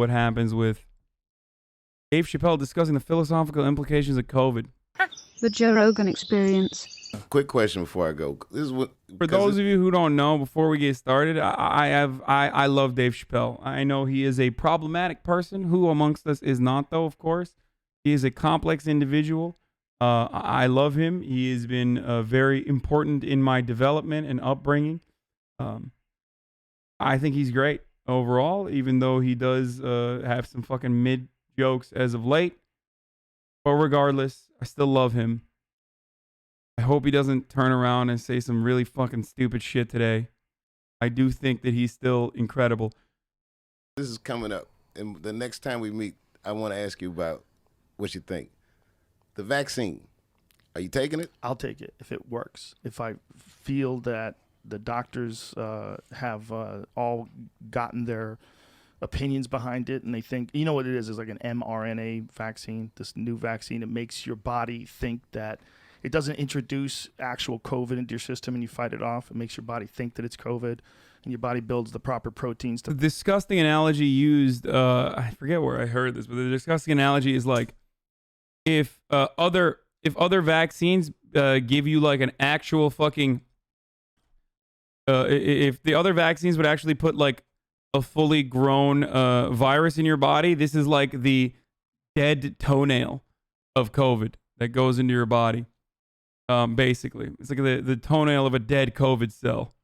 what happens with Dave Chappelle discussing the philosophical implications of COVID. The Joe Rogan experience. Quick question before I go. This is what For those of you who don't know, before we get started, I love Dave Chappelle. I know he is a problematic person. Who amongst us is not, though? Of course, he is a complex individual. I love him. He has been very important in my development and upbringing. I think he's great overall, even though he does have some fucking mid jokes as of late. But regardless, I still love him. I hope he doesn't turn around and say some really fucking stupid shit today. I do think that he's still incredible. This is coming up, and the next time we meet, I want to ask you about what you think. The vaccine, are you taking it? I'll take it if it works. If I feel that the doctors have all gotten their opinions behind it, and they think, you know what it is like an mRNA vaccine, this new vaccine. It makes your body think that it doesn't introduce actual COVID into your system and you fight it off. It makes your body think that it's COVID, and your body builds the proper proteins. The disgusting analogy used, I forget where I heard this, but the disgusting analogy is like if other vaccines give you like an actual fucking, if the other vaccines would actually put like a fully grown virus in your body, this is like the dead toenail of COVID that goes into your body. Basically, it's like the toenail of a dead COVID cell.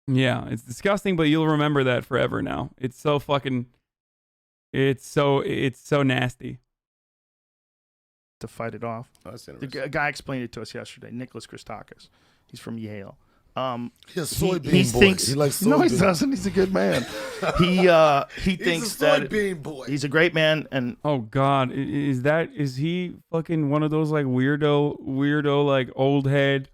Yeah, it's disgusting, but you'll remember that forever now. It's so fucking, it's so nasty. To fight it off. Oh, that's The interesting. guy explained it to us yesterday, Nicholas Christakis. He's from Yale. He's a soybean he boy. thinks, He likes no, he soybean. doesn't. He's a good man. He thinks He's a that soybean boy. he's a great man, and Oh God, is he fucking one of those like weirdo like old head?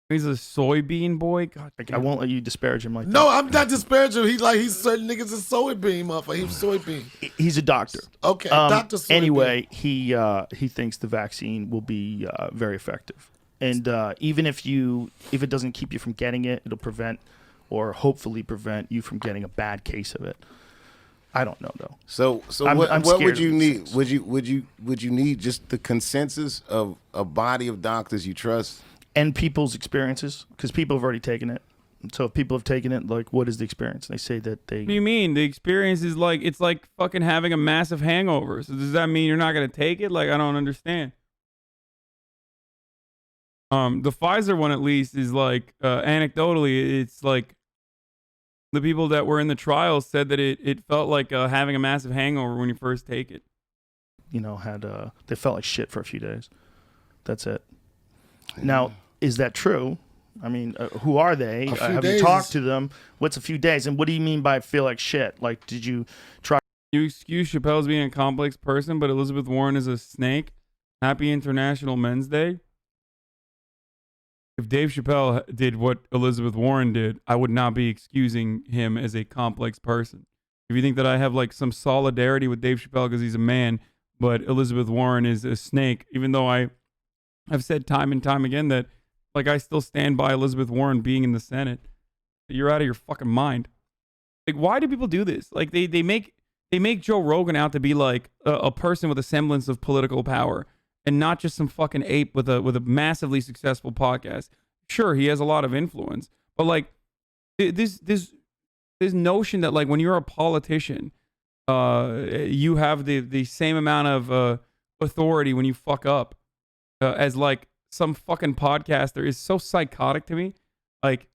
He's a soybean boy. God, I won't let you disparage him like No, I'm not disparaging. He's certain niggas a soybean, motherfucker. He's soybean. that. He's a doctor. Okay, Dr. Soybean. Anyway, he thinks the vaccine will be very effective, and even if it doesn't keep you from getting it, it'll prevent or hopefully prevent you from getting a bad case of it. I don't know though. So I'm what scared would of you these need? things. Would you need just the consensus of a body of doctors you trust? And people's experiences, because people have already taken it. So if people have taken it, like, what is the experience? They say that they. What do you mean? The experience is like it's like fucking having a massive hangover. So does that mean you're not gonna take it? Like I don't understand. The Pfizer one at least is like anecdotally, it's like the people that were in the trial said that it felt like having a massive hangover when you first take it. They felt like shit for a few days. That's it. Now, is that true? I mean, who are they? A few Have you days talked is- to them? What's a few days? And what do you mean by feel like shit? Like, did you try? You excuse Chappelle as being a complex person, but Elizabeth Warren is a snake. Happy International Men's Day. If Dave Chappelle did what Elizabeth Warren did, I would not be excusing him as a complex person. If you think that I have like some solidarity with Dave Chappelle because he's a man, but Elizabeth Warren is a snake, even though I've said time and time again that like I still stand by Elizabeth Warren being in the Senate. You're out of your fucking mind. Like, why do people do this? Like they make Joe Rogan out to be like a person with a semblance of political power and not just some fucking ape with a massively successful podcast. Sure, he has a lot of influence, but like this notion that like when you're a politician, you have the same amount of authority when you fuck up as like some fucking podcaster is so psychotic to me. Like,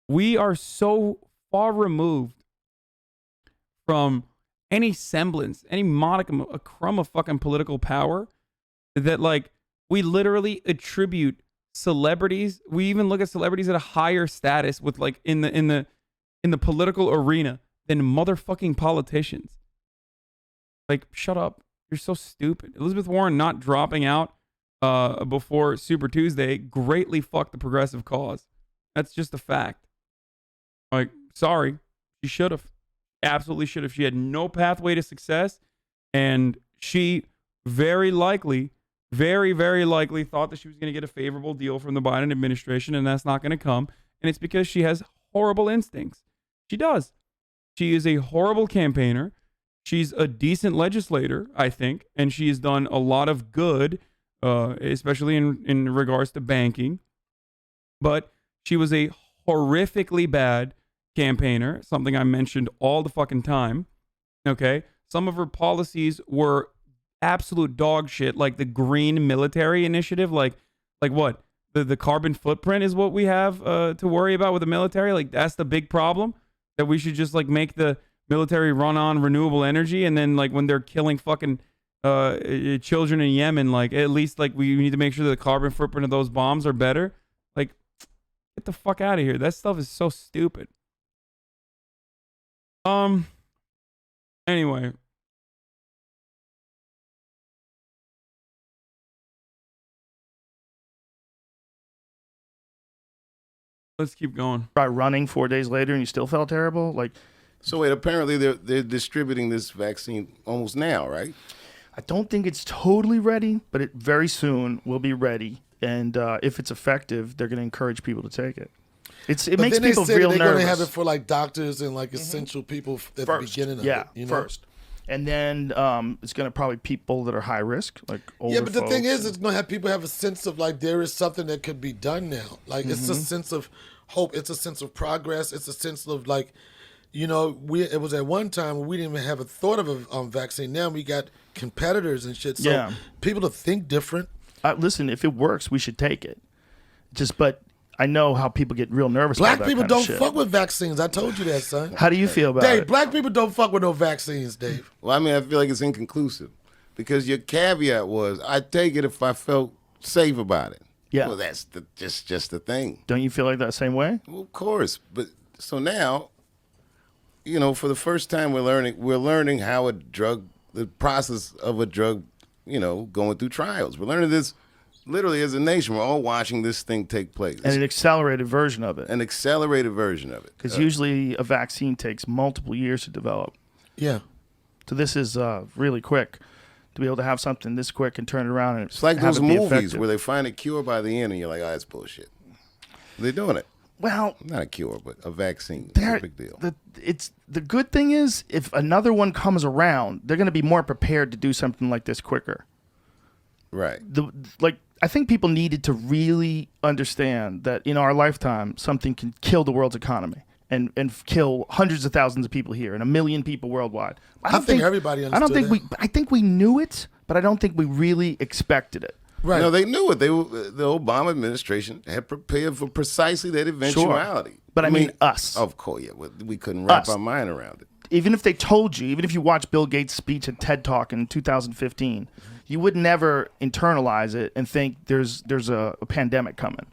we are so far removed from any semblance, any modicum, a crumb of fucking political power that like we literally attribute celebrities. We even look at celebrities at a higher status with like in the political arena than motherfucking politicians. Like, shut up. You're so stupid. Elizabeth Warren not dropping out before Super Tuesday greatly fucked the progressive cause. That's just a fact. Like, sorry, she should have. Absolutely should have. She had no pathway to success, and she very likely, very, very likely thought that she was going to get a favorable deal from the Biden administration, and that's not going to come. And it's because she has horrible instincts. She does. She is a horrible campaigner. She's a decent legislator, I think, and she has done a lot of good, especially in regards to banking. But she was a horrifically bad campaigner, something I mentioned all the fucking time. Okay? Some of her policies were absolute dog shit, like the green military initiative. Like what? The carbon footprint is what we have to worry about with the military. Like, that's the big problem, that we should just like make the military run on renewable energy, and then like when they're killing fucking children in Yemen, like at least like we need to make sure that the carbon footprint of those bombs are better. Like, get the fuck out of here. That stuff is so stupid. Anyway. Let's keep going. Try running 4 days later and you still felt terrible? Like, So wait, apparently they're distributing this vaccine almost now, right? I don't think it's totally ready, but it very soon will be ready. And if it's effective, they're going to encourage people to take it. It makes people real nervous. They're going to have it for like doctors and like essential people at the beginning of it. You know? First. And then it's going to probably people that are high risk, like older but the folks. thing is, it's going to have people have a sense of like there is something that could be done now. Like it's a sense of hope. It's a sense of progress. It's a sense of like, you know, it was at one time where we didn't even have a thought of a vaccine. Now we got competitors and shit. So people to think different. Listen, if it works, we should take it. But I know how people get real nervous Black about that people kind of don't shit. fuck with vaccines. I told you that, son. How do you feel about Dave, it? black people don't fuck with no vaccines, Dave. Well, I mean, I feel like it's inconclusive because your caveat was, I'd take it if I felt safe about it. Yeah. Well, that's just the thing. Don't you feel like that same way? Well, of course. But so now, you know, for the first time, we're learning how the process of a drug, you know, going through trials. We're learning this literally as a nation. We're all watching this thing take place. And an accelerated version of it. An accelerated version of it. Because usually a vaccine takes multiple years to develop. Yeah. So this is really quick. To be able to have something this quick and turn it around. And it's like have those it be movies effective. where they find a cure by the end and you're like, oh, that's bullshit. They're doing it. Well, not a cure, but a vaccine. It's a big deal. The good thing is, if another one comes around, they're going to be more prepared to do something like this quicker. Right. I think people needed to really understand that in our lifetime, something can kill the world's economy and kill hundreds of thousands of people here and 1 million people worldwide. I think everybody understood I think we knew it, but I don't think we really expected it. Right. No, they knew it. The Obama administration had prepared for precisely that eventuality. Sure. But I mean us. Of course, yeah. We couldn't wrap our mind around it. Even if they told you, even if you watched Bill Gates' speech at TED Talk in 2015, you would never internalize it and think there's a pandemic coming.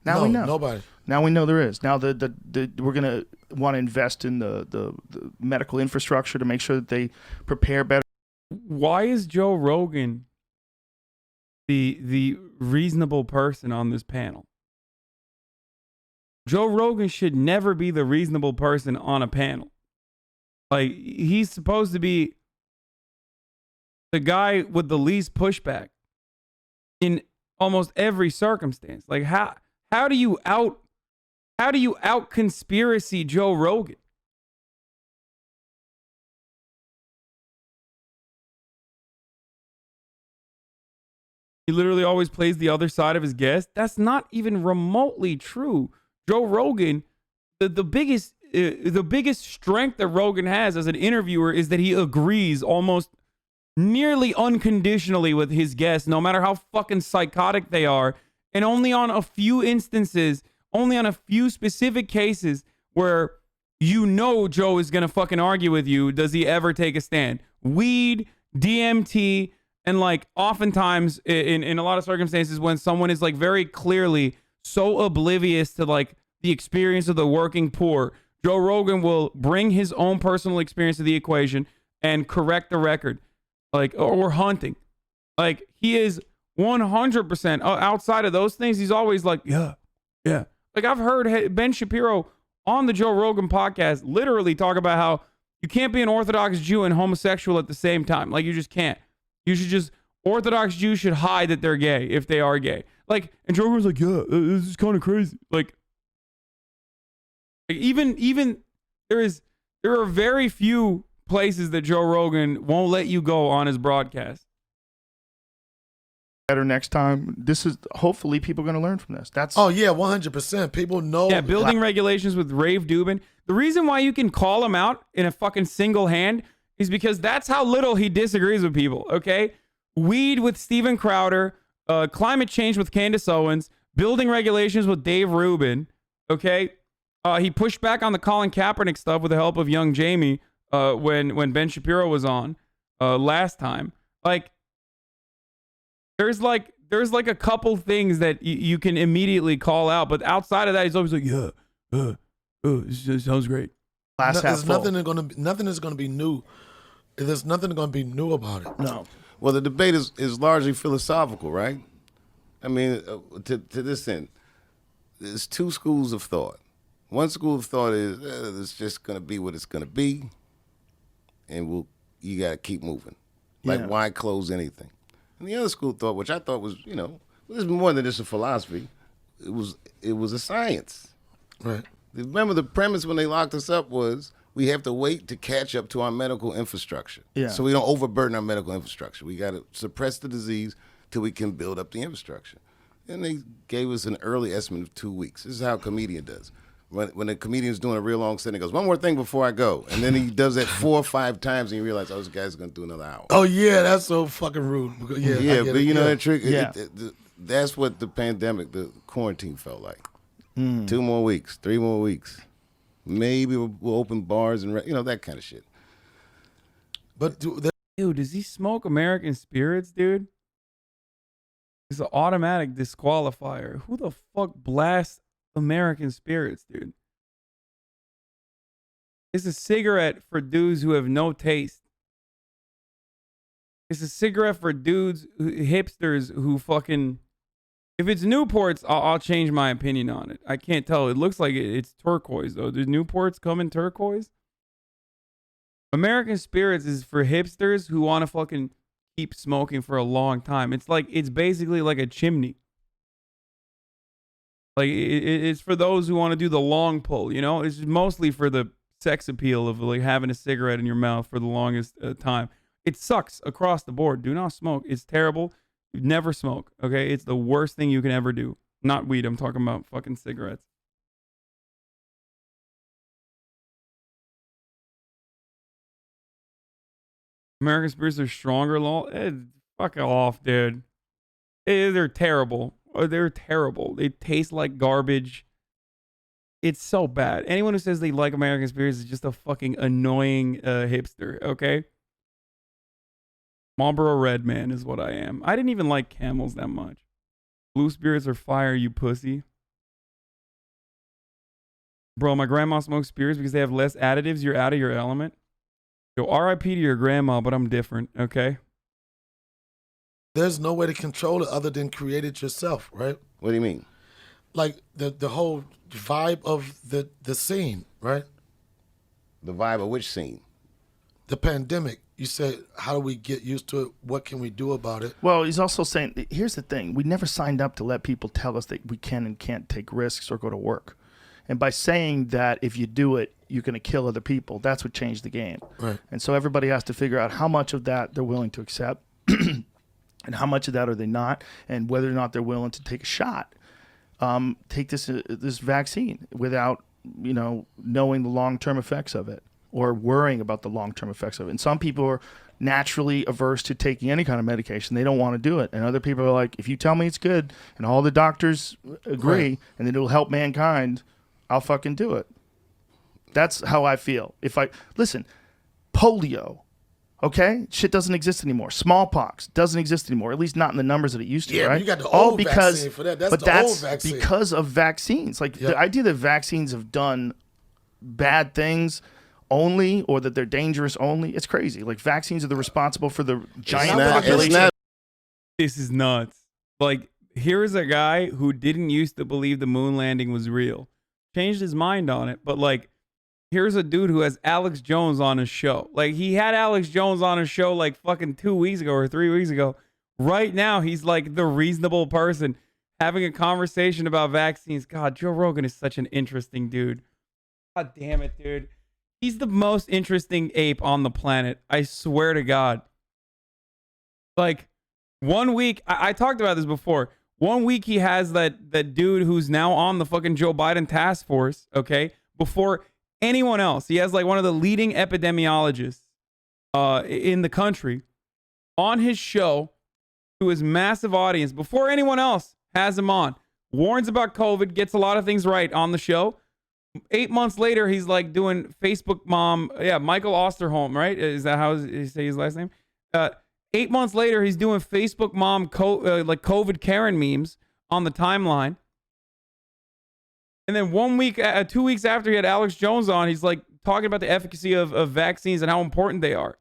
Now we know. Nobody. Now we know there is. Now we're going to want to invest in the medical infrastructure to make sure that they prepare better. Why is Joe Rogan the reasonable person on this panel? Joe Rogan should never be the reasonable person on a panel. Like, he's supposed to be the guy with the least pushback in almost every circumstance. Like, how do you out conspiracy Joe Rogan? He literally always plays the other side of his guest. That's not even remotely true. Joe Rogan, the biggest strength that Rogan has as an interviewer is that he agrees almost nearly unconditionally with his guests, no matter how fucking psychotic they are. And only on a few instances, only on a few specific cases where you know Joe is going to fucking argue with you, does he ever take a stand. Weed, DMT, and like oftentimes in a lot of circumstances when someone is like very clearly so oblivious to like the experience of the working poor, Joe Rogan will bring his own personal experience to the equation and correct the record. Like, or hunting. Like, he is 100% outside of those things. He's always like, yeah. Like, I've heard Ben Shapiro on the Joe Rogan podcast literally talk about how you can't be an Orthodox Jew and homosexual at the same time. Like, you just can't. You should just, Orthodox Jews should hide that they're gay if they are gay. Like, and Joe Rogan's like, yeah, this is kind of crazy. Like even there's There are very few places that Joe Rogan won't let you go on his broadcast. Better next time. This is hopefully people are going to learn from this. That's Oh yeah, 100%. People know. Yeah, building regulations with Rave Dubin. The reason why you can call him out in a fucking single hand is because that's how little he disagrees with people, okay? Weed with Steven Crowder, climate change with Candace Owens, building regulations with Dave Rubin, okay? He pushed back on the Colin Kaepernick stuff with the help of young Jamie when Ben Shapiro was on last time. Like, there's like a couple things that you can immediately call out, but outside of that, he's always like, it sounds great. There's nothing is going to be new. There's nothing going to be new about it. no. Well, the debate is largely philosophical, right? I mean, to this end, there's two schools of thought. One school of thought is it's just going to be what it's going to be, and you got to keep moving. Like, Yeah. why close anything? And the other school of thought, which I thought was, this is more than just a philosophy. It was a science. Right. Remember, the premise when they locked us up was we have to wait to catch up to our medical infrastructure. Yeah. So we don't overburden our medical infrastructure. We got to suppress the disease till we can build up the infrastructure. And they gave us an early estimate of 2 weeks. This is how a comedian does. When a comedian's doing a real long set, he goes, one more thing before I go. And then he does that 4 or 5 times, and you realize, this guy's going to do another hour. Oh yeah, that's so fucking rude. Yeah, Yeah, but you know that trick? Yeah. That's what the pandemic, the quarantine felt like. 2 more weeks, 3 more weeks. Maybe we'll open bars and, that kind of shit. But Dude, does he smoke American Spirits, dude? It's an automatic disqualifier. Who the fuck blasts American Spirits, dude? It's a cigarette for dudes who have no taste. It's a cigarette for dudes, hipsters who fucking... If it's Newports, I'll change my opinion on it. I can't tell. It looks like it's turquoise, though. Does Newports come in turquoise? American Spirits is for hipsters who want to fucking keep smoking for a long time. It's basically like a chimney. Like, it's for those who want to do the long pull, It's mostly for the sex appeal of, like, having a cigarette in your mouth for the longest time. It sucks across the board. Do not smoke. It's terrible. Never smoke, okay? It's the worst thing you can ever do. Not weed. I'm talking about fucking cigarettes. American Spirits are stronger, lol. Fuck off, dude. They're terrible. They're terrible. They taste like garbage. It's so bad. Anyone who says they like American Spirits is just a fucking annoying hipster, okay? Marlboro Red Man is what I am. I didn't even like Camels that much. Blue Spirits are fire, you pussy. Bro, my grandma smokes spirits because they have less additives. You're out of your element. Yo, RIP to your grandma, but I'm different, okay? there's no way to control it other than create it yourself, right? What do you mean? Like the whole vibe of the scene, right? The vibe of which scene? The pandemic. You said, how do we get used to it? What can we do about it? Well, he's also saying, here's the thing. We never signed up to let people tell us that we can and can't take risks or go to work. And by saying that if you do it, you're going to kill other people, that's what changed the game. Right. And so everybody has to figure out how much of that they're willing to accept and how much of that are they not, and whether or not they're willing to take a shot. Take this vaccine without, knowing the long-term effects of it or worrying about the long-term effects of it. And some people are naturally averse to taking any kind of medication. They don't want to do it. And other people are like, if you tell me it's good and all the doctors agree Right. and that it'll help mankind, I'll fucking do it. That's how I feel. Listen, polio, okay? Shit doesn't exist anymore. Smallpox doesn't exist anymore, at least not in the numbers that it used to, Yeah, right? you got the old vaccine for that. That's the old vaccine. Because of vaccines. Like Yep. the idea that vaccines have done bad things only, or that they're dangerous only, it's crazy. Like vaccines are the responsible for the giant population. This is nuts. Like, here's a guy who didn't used to believe the moon landing was real. Changed his mind on it. But, like, here's a dude who has Alex Jones on his show. Like, he had Alex Jones on his show, like, fucking 2 weeks ago or 3 weeks ago. Right now, he's, like, the reasonable person having a conversation about vaccines. God, Joe Rogan is such an interesting dude. God damn it, dude. He's the most interesting ape on the planet. I swear to God. Like, 1 week, I talked about this before. 1 week he has that dude who's now on the fucking Joe Biden task force, okay? Before anyone else. He has like one of the leading epidemiologists in the country on his show to his massive audience before anyone else has him on. Warns about COVID, gets a lot of things right on the show. 8 months later, he's like doing Facebook mom. Yeah, Michael Osterholm, right? Is that how you say his last name? 8 months later, he's doing Facebook mom like COVID Karen memes on the timeline. And then 1 week, 2 weeks after he had Alex Jones on, he's like talking about the efficacy of vaccines and how important they are.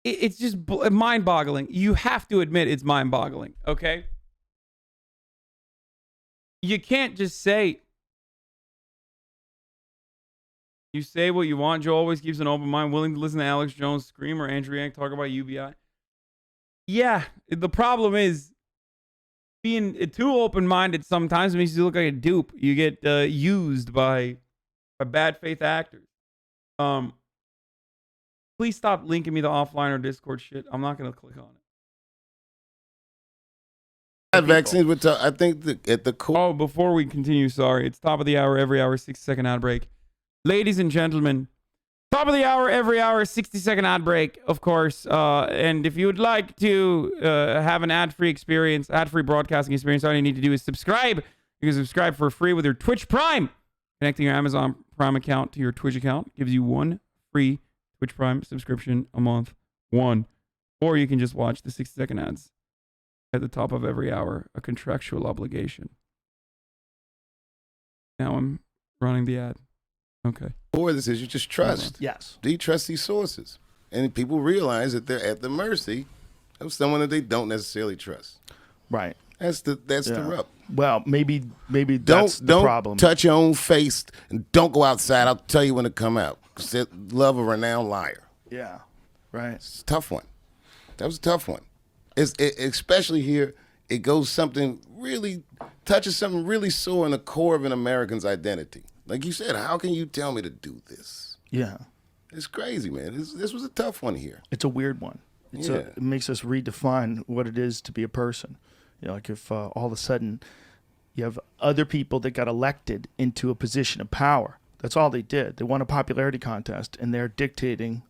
It's just mind-boggling. You have to admit it's mind-boggling, okay? You can't just say, you say what you want. Joe always keeps an open mind, willing to listen to Alex Jones scream or Andrew Yang talk about UBI. Yeah, the problem is being too open-minded sometimes makes you look like a dupe. You get used by bad faith actors. Please stop linking me the offline or Discord shit. I'm not going to click on it. Vaccines would I think at the core. Oh, before we continue, sorry. It's top of the hour, every hour, 60-second ad break. Ladies and gentlemen, top of the hour, every hour, 60-second ad break, of course. And if you would like to have an ad-free experience, ad-free broadcasting experience, all you need to do is subscribe. You can subscribe for free with your Twitch Prime. Connecting your Amazon Prime account to your Twitch account gives you one free Twitch Prime subscription a month. One. Or you can just watch the 60-second ads at the top of every hour, a contractual obligation. Now I'm running the ad. Okay. Or this is you just trust. Yes. Do you trust these sources? And people realize that they're at the mercy of someone that they don't necessarily trust. Right. That's the rub. Well, maybe that's the problem. Don't touch your own face and don't go outside. I'll tell you when to come out. Love a renowned liar. Yeah. Right. It's a tough one. That was a tough one. Especially here, it goes something really, touches something really sore in the core of an American's identity. Like you said, how can you tell me to do this? Yeah. It's crazy, man. This was a tough one here. It's a weird one. It makes us redefine what it is to be a person. You know, like if all of a sudden you have other people that got elected into a position of power. That's all they did. They won a popularity contest, and they're dictating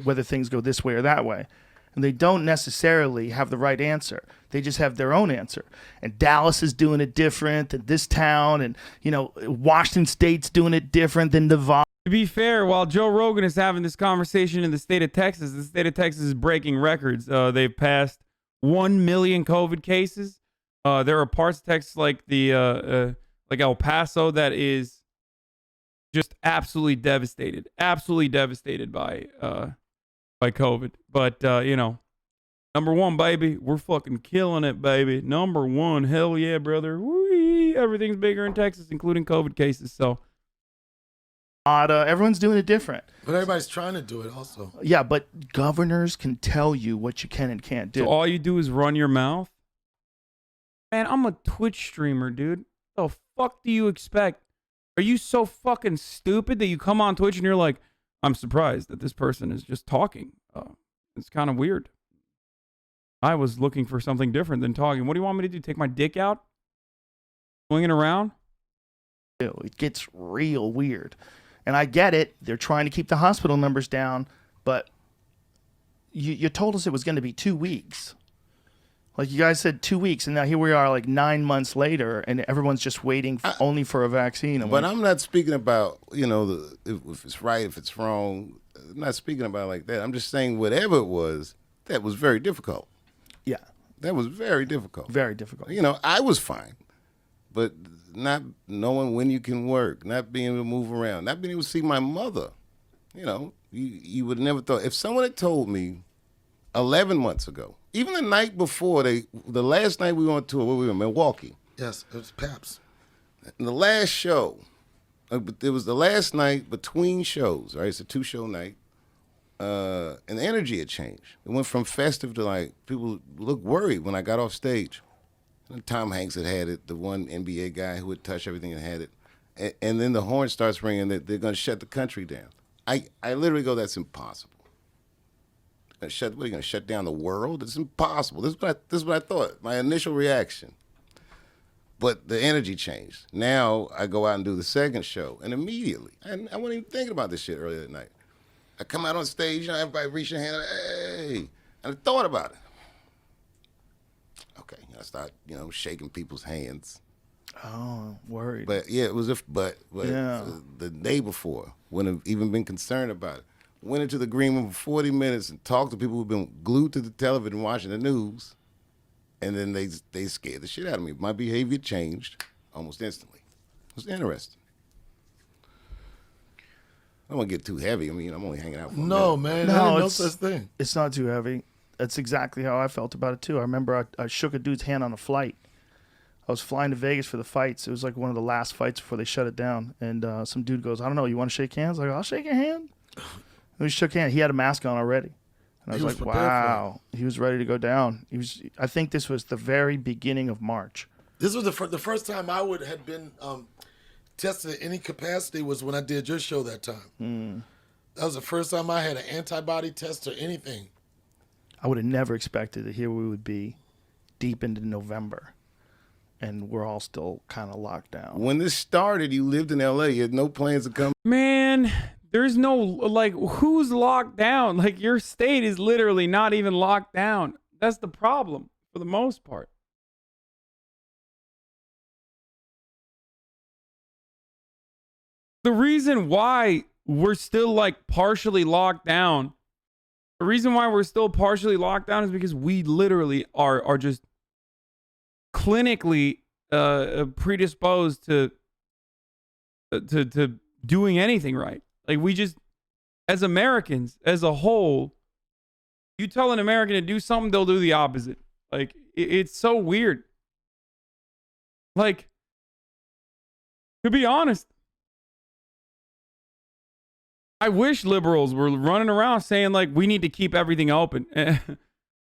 whether things go this way or that way. And they don't necessarily have the right answer. They just have their own answer. And Dallas is doing it different than this town. And, you know, Washington State's doing it different than Nevada. To be fair, while Joe Rogan is having this conversation in the state of Texas is breaking records. They've passed 1 million COVID cases. There are parts of Texas like like El Paso that is just absolutely devastated by COVID. But, you know, number one, baby, we're fucking killing it, baby. Number one, hell yeah, brother. Whee! Everything's bigger in Texas, including COVID cases. So, everyone's doing it different. But everybody's trying to do it also. Yeah, but governors can tell you what you can and can't do. So all you do is run your mouth? Man, I'm a Twitch streamer, dude. The fuck do you expect? Are you so fucking stupid that you come on Twitch and you're like, I'm surprised that this person is just talking. It's kind of weird. I was looking for something different than talking. What do you want me to do? Take my dick out? Swing it around? It gets real weird. And I get it. They're trying to keep the hospital numbers down. But you told us it was going to be 2 weeks. Like you guys said 2 weeks. And now here we are like 9 months later. And everyone's just waiting only for a vaccine. But I'm not speaking about, you know, if it's right, if it's wrong. I'm not speaking about it like that. I'm just saying whatever it was, that was very difficult. Yeah. That was very difficult. Very difficult. You know, I was fine. But not knowing when you can work, not being able to move around, not being able to see my mother. You know, you would have never thought. If someone had told me 11 months ago, even the night before, the last night we went to tour, we were in Milwaukee. Yes, it was Paps. And the last show, it was the last night between shows, right? It's a 2-show night. And the energy had changed. It went from festive to like, people looked worried when I got off stage. And Tom Hanks had it. The one NBA guy who had touched everything had it. And then the horn starts ringing that they're going to shut the country down. I literally go, that's impossible. What are you going to shut down the world? It's impossible. This is what I thought. My initial reaction. But the energy changed. Now I go out and do the second show, and immediately, and I wasn't even thinking about this shit earlier that night. I come out on stage, everybody reach their hand, hey, and I thought about it. Okay, I start, shaking people's hands. Oh, worried. But yeah, it was the day before, wouldn't have even been concerned about it. Went into the green room for 40 minutes and talked to people who've been glued to the television watching the news. And then they scared the shit out of me. My behavior changed almost instantly. It was interesting. I don't want to get too heavy. I mean, I'm only hanging out for a No, minute. man. No, No such thing. It's not too heavy. That's exactly how I felt about it, too. I remember I shook a dude's hand on a flight. I was flying to Vegas for the fights. It was like one of the last fights before they shut it down. And some dude goes, I don't know, you want to shake hands? I go, I'll shake your hand. And we shook hands. He had a mask on already. And I was like, wow. He was ready to go down. I think this was the very beginning of March. This was the first time I had been tested in any capacity was when I did your show that time. That was the first time I had an antibody test or anything. I would have never expected that here we would be deep into November. And we're all still kind of locked down. When this started, you lived in L.A. You had no plans to come. Man, there's no, who's locked down? Like, your state is literally not even locked down. That's the problem for the most part. The reason why we're still, partially locked down, is because we literally are just clinically predisposed to doing anything right. Like, we just, as Americans as a whole, you tell an American to do something, they'll do the opposite. Like, it's so weird. Like, to be honest, I wish liberals were running around saying, we need to keep everything open. And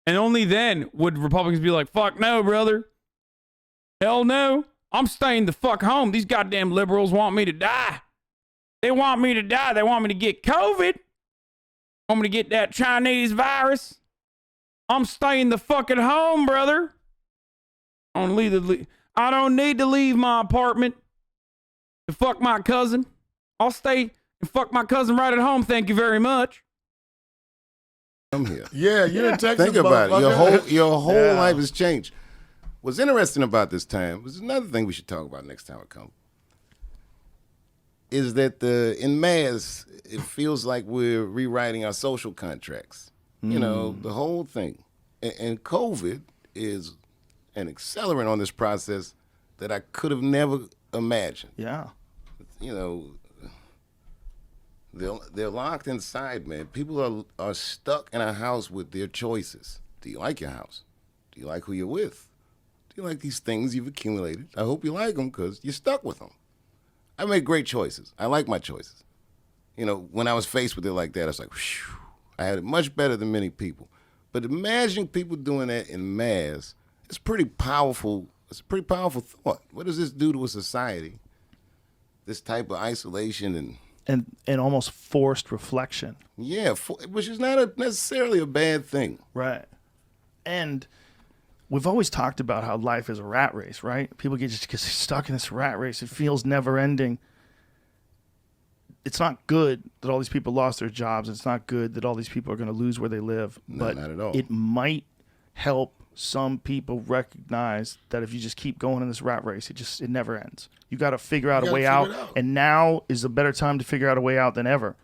only then would Republicans be like, fuck no, brother. Hell no. I'm staying the fuck home. These goddamn liberals want me to die. They want me to die. They want me to get COVID. Want me to get that Chinese virus. I'm staying the fuck at home, brother. I don't need to leave my apartment to fuck my cousin. I'll stay and fuck my cousin right at home. Thank you very much. I'm here. Yeah, you're in Texas. Think about it. Your whole Yeah. life has changed. What's interesting about this time was another thing we should talk about next time it comes. Is that in mass, it feels like we're rewriting our social contracts. The whole thing. And COVID is an accelerant on this process that I could have never imagined. Yeah. They're locked inside, man. People are stuck in a house with their choices. Do you like your house? Do you like who you're with? Do you like these things you've accumulated? I hope you like them because you're stuck with them. I made great choices. I like my choices. When I was faced with it like that, I was like, whew, I had it much better than many people. But imagine people doing that in mass. It's pretty powerful. It's a pretty powerful thought. What does this do to a society? This type of isolation and almost forced reflection. Yeah, which is not necessarily a bad thing. Right. And we've always talked about how life is a rat race, right? People get stuck in this rat race. It feels never ending. It's not good that all these people lost their jobs. It's not good that all these people are going to lose where they live. No, but not at all. It might help some people recognize that if you just keep going in this rat race, it never ends. You got to figure out a way out. And now is a better time to figure out a way out than ever,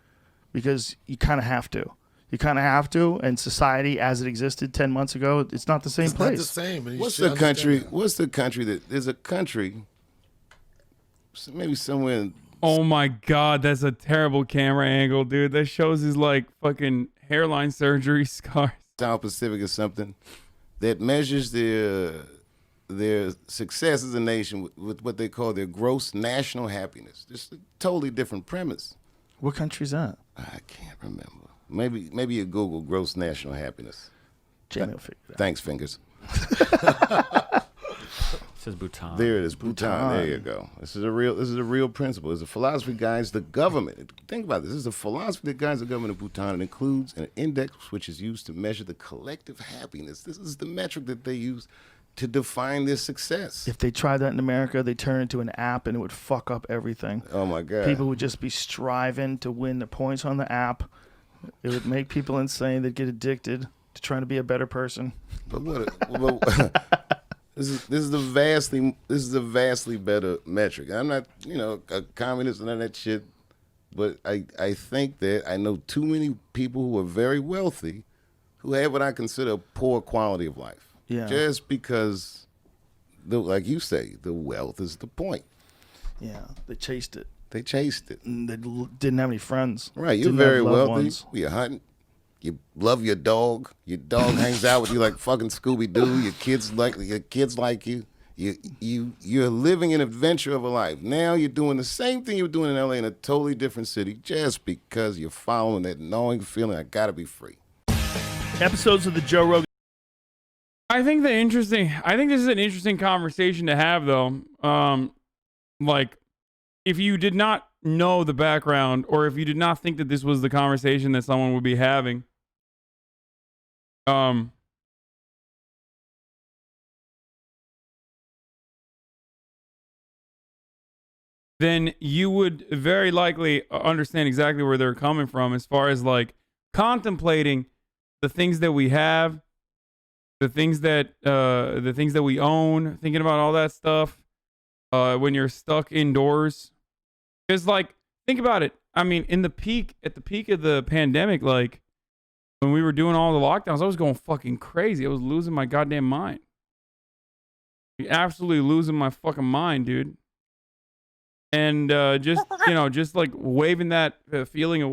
because you kind of have to. You kind of have to. And society, as it existed 10 months ago, it's not the same place. It's not the same. What's the country that there's a country, maybe somewhere in. Oh my God, that's a terrible camera angle, dude. That shows his fucking hairline surgery scars. South Pacific or something, that measures their success as a nation with what they call their gross national happiness. Just a totally different premise. What country's that? I can't remember. Maybe you Google gross national happiness. Jamie will figure it out. Thanks, fingers. says Bhutan. There it is, Bhutan. There you go. This is a real principle. It's a philosophy that guides the government. Think about this. This is a philosophy that guides the government of Bhutan. It includes an index which is used to measure the collective happiness. This is the metric that they use to define their success. If they tried that in America, they turn it into an app and it would fuck up everything. Oh my God. People would just be striving to win the points on the app. It would make people insane. They'd get addicted to trying to be a better person. But this is a vastly better metric. I'm not, a communist and all that shit, but I think that I know too many people who are very wealthy who have what I consider a poor quality of life. Yeah. Just because, like you say, the wealth is the point. Yeah, they chased it. They chased it. And they didn't have any friends. Right, you're Didn't very have loved wealthy. ones. You're hunting. You love your dog. Your dog hangs out with you like fucking Scooby Doo. Your kids like you. You're living an adventure of a life. Now you're doing the same thing you were doing in LA in a totally different city, just because you're following that gnawing feeling. I gotta be free. Episodes of the Joe Rogan. I think this is an interesting conversation to have, though. Like, if you did not know the background, or if you did not think that this was the conversation that someone would be having, then you would very likely understand exactly where they're coming from, as far as like contemplating the things that we have, the things that we own, thinking about all that stuff when you're stuck indoors. Because, like, think about it. I mean, at the peak of the pandemic, like, when we were doing all the lockdowns, I was going fucking crazy. I was losing my goddamn mind. Absolutely losing my fucking mind, dude. And just like waving that feeling away.